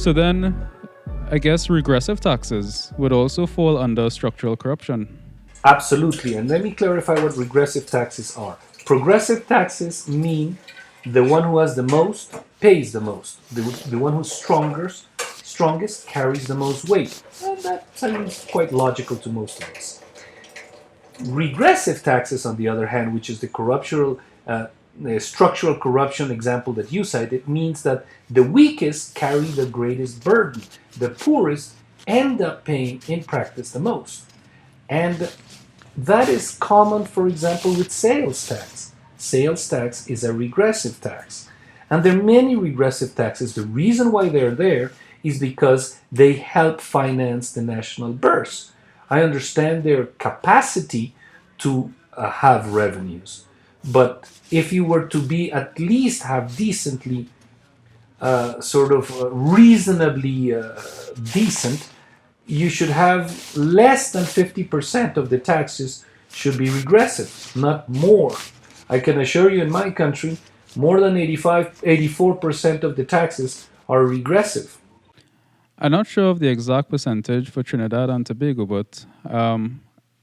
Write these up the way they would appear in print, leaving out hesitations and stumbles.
So then, I guess regressive taxes would also fall under structural corruption. Absolutely. And let me clarify what regressive taxes are. Progressive taxes mean the one who has the most pays the most. The one who's strongest carries the most weight. And that sounds quite logical to most of us. Regressive taxes, on the other hand, which is the structural corruption example that you cited, means that the weakest carry the greatest burden. The poorest end up paying, in practice, the most. And that is common, for example, with sales tax. Sales tax is a regressive tax. And there are many regressive taxes. The reason why they're there is because they help finance the national burst. I understand their capacity to have revenues. But if you were to be at least have decently, reasonably decent, you should have less than 50% of the taxes should be regressive, not more. I can assure you in my country, more than 84% of the taxes are regressive. I'm not sure of the exact percentage for Trinidad and Tobago, but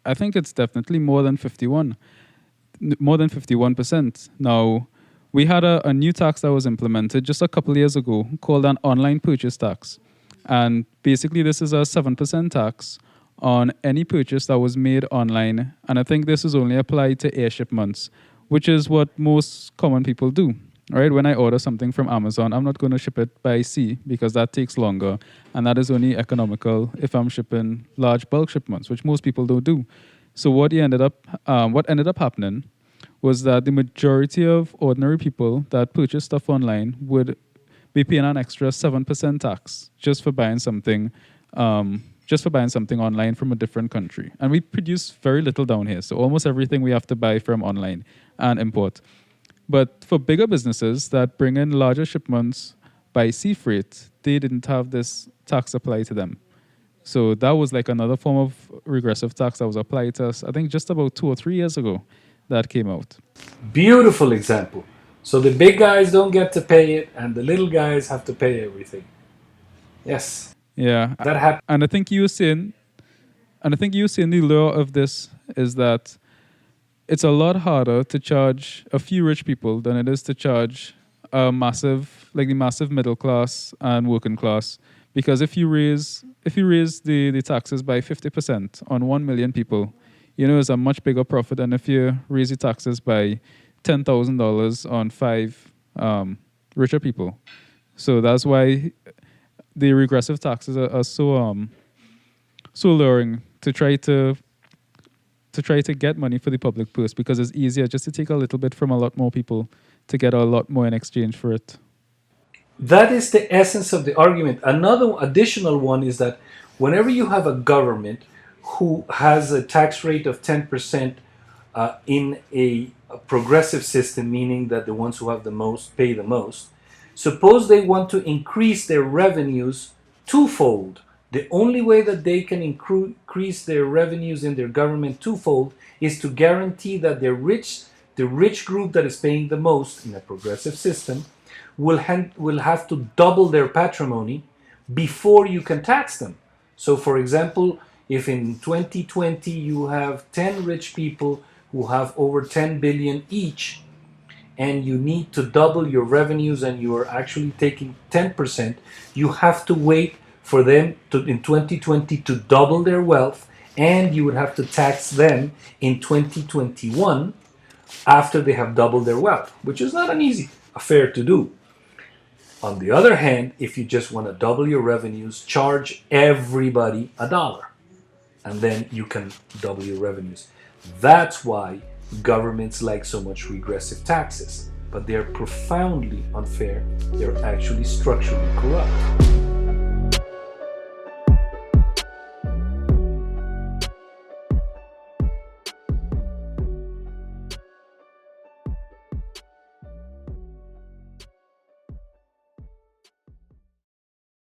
I think it's definitely more than 51%. Now, we had a new tax that was implemented just a couple of years ago called an online purchase tax. And basically, this is a 7% tax on any purchase that was made online. And I think this is only applied to air shipments, which is what most common people do. Right? When I order something from Amazon, I'm not going to ship it by sea because that takes longer. And that is only economical if I'm shipping large bulk shipments, which most people don't do. So what ended up happening was that the majority of ordinary people that purchase stuff online would be paying an extra 7% tax just for buying something online from a different country. And we produce very little down here. So almost everything we have to buy from online and import. But for bigger businesses that bring in larger shipments by sea freight, they didn't have this tax applied to them. So that was like another form of regressive tax that was applied to us, I think just about 2 or 3 years ago that came out. Beautiful example. So the big guys don't get to pay it, and the little guys have to pay everything. Yes. Yeah. That happened. And I think you were saying the lure of this is that it's a lot harder to charge a few rich people than it is to charge the massive middle class and working class. Because if you raise the taxes by 50% on 1 million people, it's a much bigger profit than if you raise the taxes by $10,000 on 5 richer people. So that's why the regressive taxes are so luring to try to get money for the public purse, because it's easier just to take a little bit from a lot more people to get a lot more in exchange for it. That is the essence of the argument. Another additional one is that whenever you have a government who has a tax rate of 10% in a progressive system, meaning that the ones who have the most pay the most, suppose they want to increase their revenues twofold. The only way that they can increase their revenues in their government twofold is to guarantee that the rich group that is paying the most in a progressive system will have to double their patrimony before you can tax them. So, for example, if in 2020 you have 10 rich people who have over 10 billion each, and you need to double your revenues and you are actually taking 10%, you have to wait for them to, in 2020, to double their wealth, and you would have to tax them in 2021 after they have doubled their wealth, which is not an easy affair to do. On the other hand, if you just want to double your revenues, charge everybody $1, and then you can double your revenues. That's why governments like so much regressive taxes, but they're profoundly unfair. They're actually structurally corrupt.